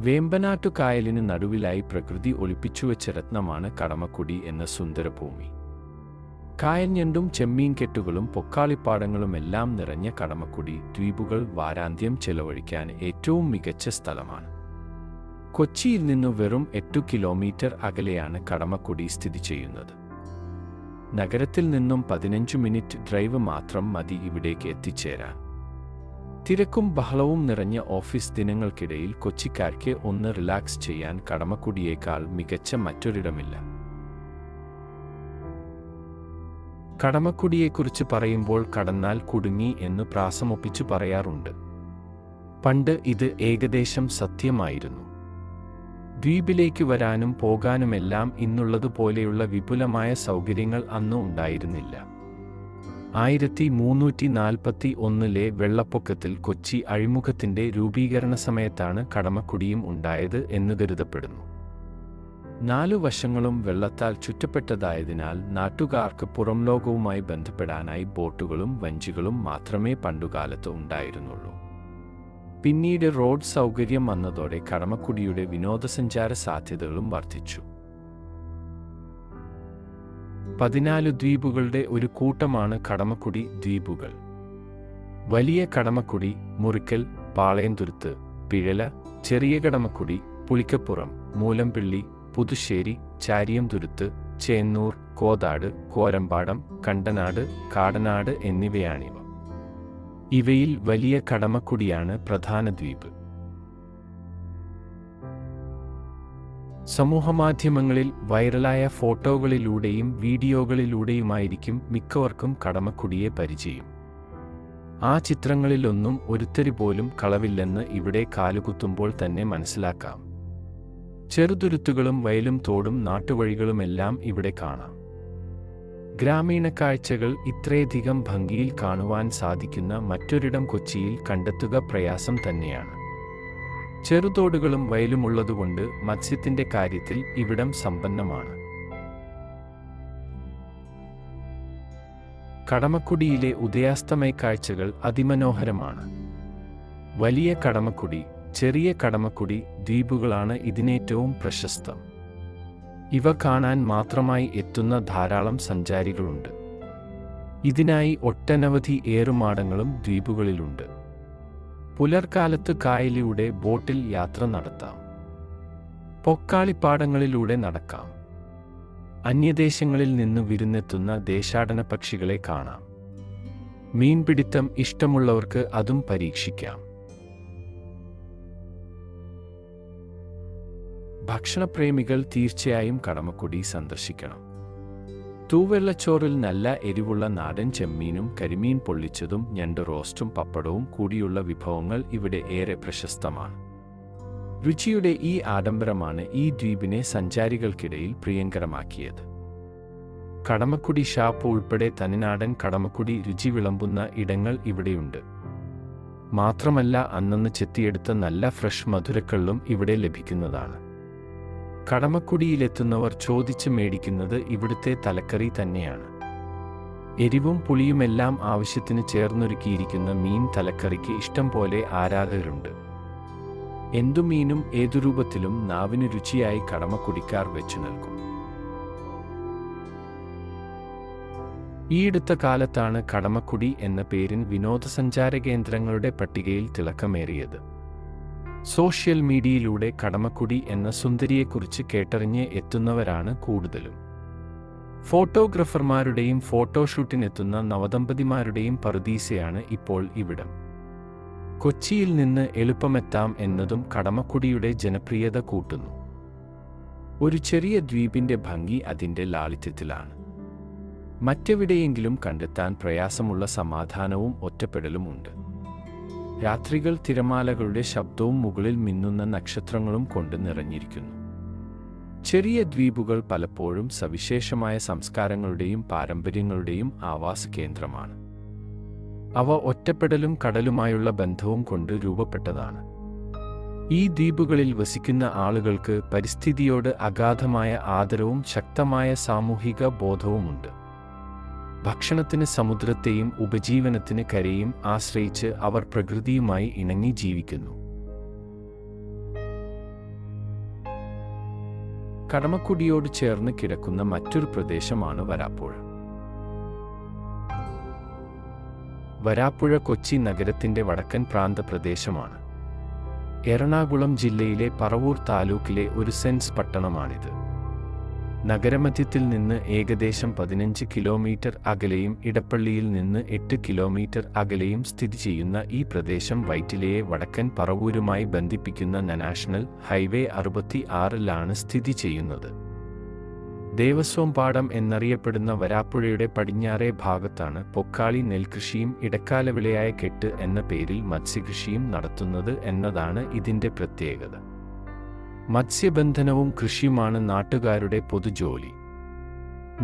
വേമ്പനാട്ടുകായലിന് നടുവിലായി പ്രകൃതി ഒളിപ്പിച്ചുവെച്ച രത്നമാണ് കടമക്കുടി എന്ന സുന്ദരഭൂമി. കായൽഞണ്ടും ചെമ്മീൻകെട്ടുകളും പൊക്കാളിപ്പാടങ്ങളുമെല്ലാം നിറഞ്ഞ കടമക്കുടി ദ്വീപുകൾ വാരാന്ത്യം ചെലവഴിക്കാൻ ഏറ്റവും മികച്ച സ്ഥലമാണ്. കൊച്ചിയിൽ നിന്നു വെറും 8 കിലോമീറ്റർ അകലെയാണ് കടമക്കുടി സ്ഥിതി ചെയ്യുന്നത്. നഗരത്തിൽ നിന്നും 15 മിനിറ്റ് ഡ്രൈവ് മാത്രം മതി ഇവിടേക്ക് എത്തിച്ചേരാൻ. തിരക്കും ബഹളവും നിറഞ്ഞ ഓഫീസ് ദിനങ്ങൾക്കിടയിൽ കൊച്ചിക്കാർക്ക് ഒന്ന് റിലാക്സ് ചെയ്യാൻ കടമക്കുടിയേക്കാൾ മികച്ച മറ്റൊരിടമില്ല. കടമക്കുടിയെക്കുറിച്ച് പറയുമ്പോൾ കടന്നാൽ കുടുങ്ങി എന്ന് പ്രാസമൊപ്പിച്ചു പറയാറുണ്ട്. പണ്ട് ഇത് ഏകദേശം സത്യമായിരുന്നു. ദ്വീപിലേക്ക് വരാനും പോകാനുമെല്ലാം ഇന്നുള്ളതുപോലെയുള്ള വിപുലമായ സൗകര്യങ്ങൾ അന്ന് ഉണ്ടായിരുന്നില്ല. 1341 വെള്ളപ്പൊക്കത്തിൽ കൊച്ചി അഴിമുഖത്തിന്റെ രൂപീകരണ സമയത്താണ് കടമക്കുടിയും ഉണ്ടായത് എന്ന് കരുതപ്പെടുന്നു. 4 വശങ്ങളും വെള്ളത്താൽ ചുറ്റപ്പെട്ടതായതിനാൽ നാട്ടുകാർക്ക് പുറംലോകവുമായി ബന്ധപ്പെടാനായി ബോട്ടുകളും വഞ്ചികളും മാത്രമേ പണ്ടുകാലത്ത് ഉണ്ടായിരുന്നുള്ളൂ. പിന്നീട് റോഡ് സൗകര്യം വന്നതോടെ കടമക്കുടിയുടെ വിനോദസഞ്ചാര സാധ്യതകളും വർദ്ധിച്ചു. 14 ദ്വീപുകളുടെ ഒരു കൂട്ടമാണ് കടമക്കുടി ദ്വീപുകൾ. വലിയ കടമക്കുടി, മുറിക്കൽ, പാളയംതുരുത്ത്, പിഴല, ചെറിയ കടമക്കുടി, പുളിക്കപ്പുറം, മൂലംപിള്ളി, പുതുശ്ശേരി, ചാരിയംതുരുത്ത്, ചേന്നൂർ, കോതാട്, കോരമ്പാടം, കണ്ടനാട്, കാടനാട് എന്നിവയാണിവ. ഇവയിൽ വലിയ കടമക്കുടിയാണ് പ്രധാന ദ്വീപ്. സമൂഹമാധ്യമങ്ങളിൽ വൈറലായ ഫോട്ടോകളിലൂടെയും വീഡിയോകളിലൂടെയുമായിരിക്കും മിക്കവർക്കും കടമക്കുടിയെ പരിചയം. ആ ചിത്രങ്ങളിലൊന്നും ഒരുത്തരി പോലും കളവില്ലെന്ന് ഇവിടെ കാലുകുത്തുമ്പോൾ തന്നെ മനസ്സിലാക്കാം. ചെറുതുരുത്തുകളും വയലും തോടും നാട്ടുവഴികളുമെല്ലാം ഇവിടെ കാണാം. ഗ്രാമീണ കാഴ്ചകൾ ഇത്രയധികം ഭംഗിയിൽ കാണുവാൻ സാധിക്കുന്ന മറ്റൊരിടം കൊച്ചിയിൽ കണ്ടെത്തുക പ്രയാസം തന്നെയാണ്. ചെറുതോടുകളും വയലുമുള്ളതുകൊണ്ട് മത്സ്യത്തിന്റെ കാര്യത്തിൽ ഇവിടം സമ്പന്നമാണ്. കടമക്കുടിയിലെ ഉദയാസ്തമയ കാഴ്ചകൾ അതിമനോഹരമാണ്. വലിയ കടമക്കുടി, ചെറിയ കടമക്കുടി ദ്വീപുകളാണ് ഇതിനേറ്റവും പ്രശസ്തം. ഇവ കാണാൻ മാത്രമായി എത്തുന്ന ധാരാളം സഞ്ചാരികളുണ്ട്. ഇതിനായി ഒട്ടനവധി ഏറുമാടങ്ങളും ദ്വീപുകളിലുണ്ട്. പുലർക്കാലത്ത് കായലിലൂടെ ബോട്ടിൽ യാത്ര നടത്താം. പൊക്കാളിപ്പാടങ്ങളിലൂടെ നടക്കാം. അന്യദേശങ്ങളിൽ നിന്ന് വിരുന്നെത്തുന്ന ദേശാടന പക്ഷികളെ കാണാം. മീൻപിടുത്തം ഇഷ്ടമുള്ളവർക്ക് അതും പരീക്ഷിക്കാം. ഭക്ഷണപ്രേമികൾ തീർച്ചയായും കടമക്കുടി സന്ദർശിക്കണം. തൂവെള്ളച്ചോറിൽ നല്ല എരിവുള്ള നാടൻ ചെമ്മീനും കരിമീൻ പൊള്ളിച്ചതും ഞണ്ട് റോസ്റ്റും പപ്പടവും കൂടിയുള്ള വിഭവങ്ങൾ ഇവിടെ ഏറെ പ്രശസ്തമാണ്. രുചിയുടെ ഈ ആഡംബരമാണ് ഈ ദ്വീപിനെ സഞ്ചാരികൾക്കിടയിൽ പ്രിയങ്കരമാക്കിയത്. കടമക്കുടി ഷാപ്പ് ഉൾപ്പെടെ തനിനാടൻ കടമക്കുടി രുചി വിളമ്പുന്ന ഇടങ്ങൾ ഇവിടെയുണ്ട്. മാത്രമല്ല അന്നന്ന് ചെത്തിയെടുത്ത നല്ല ഫ്രഷ് മധുരക്കള്ളും ഇവിടെ ലഭിക്കുന്നതാണ്. കടമക്കുടിയിലെത്തുന്നവർ ചോദിച്ച് മേടിക്കുന്നത് ഇവിടുത്തെ തലക്കറി തന്നെയാണ്. എരിവും പുളിയുമെല്ലാം ആവശ്യത്തിന് ചേർന്നൊരുക്കിയിരിക്കുന്ന മീൻ തലക്കറിക്ക് ഇഷ്ടം പോലെ ആരാധകരുണ്ട്. എന്തു മീനും ഏതു രൂപത്തിലും നാവിന് രുചിയായി കടമക്കുടിക്കാർ വെച്ചു നൽകും. ഈയടുത്ത കാലത്താണ് കടമക്കുടി എന്ന പേരിന് വിനോദസഞ്ചാര കേന്ദ്രങ്ങളുടെ പട്ടികയിൽ തിളക്കമേറിയത്. സോഷ്യൽ മീഡിയയിലൂടെ കടമക്കുടി എന്ന സുന്ദരിയെക്കുറിച്ച് കേട്ടറിഞ്ഞ് എത്തുന്നവരാണ് കൂടുതലും. ഫോട്ടോഗ്രാഫർമാരുടെയും ഫോട്ടോഷൂട്ടിനെത്തുന്ന നവദമ്പതിമാരുടെയും പറുദീസയാണ് ഇപ്പോൾ ഇവിടം. കൊച്ചിയിൽ നിന്ന് എളുപ്പമെത്താം എന്നതും കടമക്കുടിയുടെ ജനപ്രിയത കൂട്ടുന്നു. ഒരു ചെറിയ ദ്വീപിന്റെ ഭംഗി അതിന്റെ ലാളിത്യത്തിലാണ്. മറ്റെവിടെയെങ്കിലും കണ്ടെത്താൻ പ്രയാസമുള്ള സമാധാനവും ഒറ്റപ്പെടലും ഉണ്ട്. രാത്രികൾ തിരമാലകളുടെ ശബ്ദവും മുകളിൽ മിന്നുന്ന നക്ഷത്രങ്ങളും കൊണ്ട് നിറഞ്ഞിരിക്കുന്നു. ചെറിയ ദ്വീപുകൾ പലപ്പോഴും സവിശേഷമായ സംസ്കാരങ്ങളുടെയും പാരമ്പര്യങ്ങളുടെയും ആവാസ കേന്ദ്രമാണ്. അവ ഒറ്റപ്പെടലും കടലുമായുള്ള ബന്ധവും കൊണ്ട് രൂപപ്പെട്ടതാണ്. ഈ ദ്വീപുകളിൽ വസിക്കുന്ന ആളുകൾക്ക് പരിസ്ഥിതിയോട് അഗാധമായ ആദരവും ശക്തമായ സാമൂഹിക ബോധവുമുണ്ട്. ഭക്ഷണത്തിന് സമുദ്രത്തെയും ഉപജീവനത്തിന് കരയും ആശ്രയിച്ച് അവർ പ്രകൃതിയുമായി ഇണങ്ങി ജീവിക്കുന്നു. കടമക്കുടിയോട് ചേർന്ന് കിടക്കുന്ന മറ്റൊരു പ്രദേശമാണ് വരാപ്പുഴ. വരാപ്പുഴ കൊച്ചി നഗരത്തിന്റെ വടക്കൻ പ്രാന്തപ്രദേശമാണ്. എറണാകുളം ജില്ലയിലെ പറവൂർ താലൂക്കിലെ ഒരു സെൻസ് പട്ടണമാണിത്. നഗരമധ്യത്തിൽ നിന്ന് ഏകദേശം 15 കിലോമീറ്റർ അകലെയും ഇടപ്പള്ളിയിൽ നിന്ന് 8 കിലോമീറ്റർ അകലെയും സ്ഥിതി ചെയ്യുന്ന ഈ പ്രദേശം വൈറ്റിലയെ വടക്കൻ പറവൂരുമായി ബന്ധിപ്പിക്കുന്ന നാഷണൽ ഹൈവേ 66-ലാണ് സ്ഥിതി ചെയ്യുന്നത്. ദേവസ്വം പാടം എന്നറിയപ്പെടുന്ന വരാപ്പുഴയുടെ പടിഞ്ഞാറേ ഭാഗത്താണ് പൊക്കാളി നെൽകൃഷിയും ഇടക്കാലവിളയായ കെട്ട് എന്ന പേരിൽ മത്സ്യകൃഷിയും നടത്തുന്നത് എന്നതാണ് ഇതിന്റെ പ്രത്യേകത. മത്സ്യബന്ധനവും കൃഷിയുമാണ് നാട്ടുകാരുടെ പൊതുജോലി.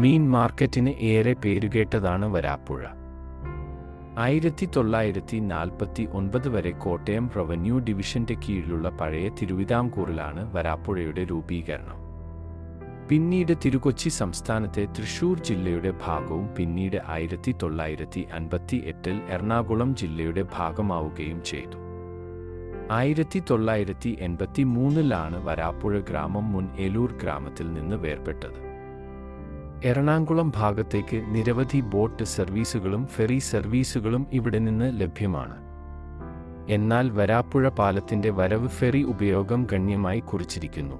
മീൻ മാർക്കറ്റിന് ഏറെ പേരുകേട്ടതാണ് വരാപ്പുഴ. 1949 വരെ കോട്ടയം റവന്യൂ ഡിവിഷന്റെ കീഴിലുള്ള പഴയ തിരുവിതാംകൂറിലാണ് വരാപ്പുഴയുടെ രൂപീകരണം. പിന്നീട് തിരുകൊച്ചി സംസ്ഥാനത്തെ തൃശൂർ ജില്ലയുടെ ഭാഗവും പിന്നീട് 1958-ൽ എറണാകുളം ജില്ലയുടെ ഭാഗമാവുകയും ചെയ്തു. 1983-ലാണ് വരാപ്പുഴ ഗ്രാമം മുൻ ഏലൂർ ഗ്രാമത്തിൽ നിന്ന് വേർപെട്ടത്. എറണാകുളം ഭാഗത്തേക്ക് നിരവധി ബോട്ട് സർവീസുകളും ഫെറി സർവീസുകളും ഇവിടെ നിന്ന് ലഭ്യമാണ്. എന്നാൽ വരാപ്പുഴ പാലത്തിന്റെ വരവ് ഫെറി ഉപയോഗം ഗണ്യമായി കുറച്ചിരിക്കുന്നു.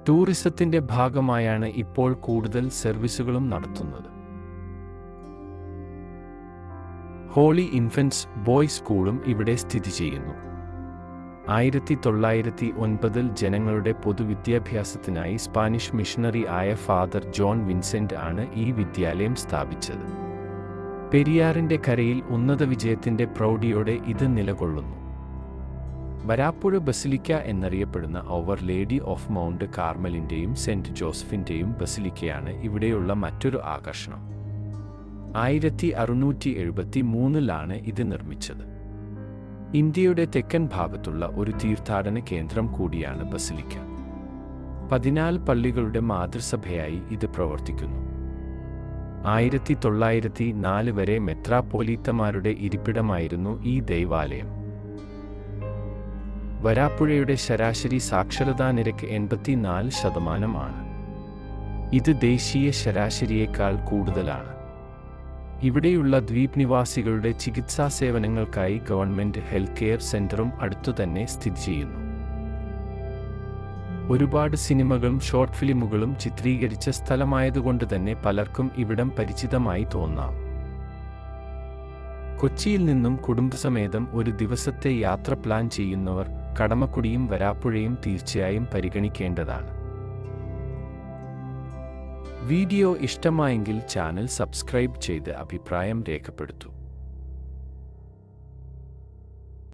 ടൂറിസത്തിന്റെ ഭാഗമായാണ് ഇപ്പോൾ കൂടുതൽ സർവീസുകളും നടത്തുന്നത്. ഹോളി ഇൻഫന്റ്സ് ബോയ്സ് സ്കൂളും ഇവിടെ സ്ഥിതി ചെയ്യുന്നു. 1909-ൽ ജനങ്ങളുടെ പൊതുവിദ്യാഭ്യാസത്തിനായി സ്പാനിഷ് മിഷണറി ആയ ഫാദർ ജോൺ വിൻസെന്റ് ആണ് ഈ വിദ്യാലയം സ്ഥാപിച്ചത്. പെരിയാറിന്റെ കരയിൽ ഉന്നത വിജയത്തിന്റെ പ്രൗഢിയോടെ ഇത് നിലകൊള്ളുന്നു. വരാപ്പുഴ ബസിലിക്ക എന്നറിയപ്പെടുന്ന അവർ ലേഡി ഓഫ് മൗണ്ട് കാർമലിന്റെയും സെന്റ് ജോസഫിന്റെയും ബസിലിക്കയാണ് ഇവിടെയുള്ള മറ്റൊരു ആകർഷണം. 1673-ലാണ് ഇത് നിർമ്മിച്ചത്. ഇന്ത്യയുടെ തെക്കൻ ഭാഗത്തുള്ള ഒരു തീർത്ഥാടന കേന്ദ്രം കൂടിയാണ് ബസിലിക്ക. 14 പള്ളികളുടെ മാതൃസഭയായി ഇത് പ്രവർത്തിക്കുന്നു. 1904 വരെ മെത്രാപ്പോലീത്തമാരുടെ ഇരിപ്പിടമായിരുന്നു ഈ ദൈവാലയം. വരാപ്പുഴയുടെ ശരാശരി സാക്ഷരതാ നിരക്ക് 84% ആണ്. ഇത് ദേശീയ ശരാശരിയേക്കാൾ കൂടുതലാണ്. ഇവിടെയുള്ള ദ്വീപ് നിവാസികളുടെ ചികിത്സാ സേവനങ്ങൾക്കായി ഗവൺമെന്റ് ഹെൽത്ത് കെയർ സെന്ററും അടുത്തുതന്നെ സ്ഥിതി ചെയ്യുന്നു. ഒരുപാട് സിനിമകളും ഷോർട്ട് ഫിലിമുകളും ചിത്രീകരിച്ച സ്ഥലമായതുകൊണ്ട് തന്നെ പലർക്കും ഇവിടം പരിചിതമായി തോന്നാം. കൊച്ചിയിൽ നിന്നും കുടുംബസമേതം ഒരു ദിവസത്തെ യാത്ര പ്ലാൻ ചെയ്യുന്നവർ കടമക്കുടിയും വരാപ്പുഴയും തീർച്ചയായും പരിഗണിക്കേണ്ടതാണ്. വീഡിയോ ഇഷ്ടമായെങ്കിൽ ചാനൽ സബ്സ്ക്രൈബ് ചെയ്ത് അഭിപ്രായം രേഖപ്പെടുത്തൂ.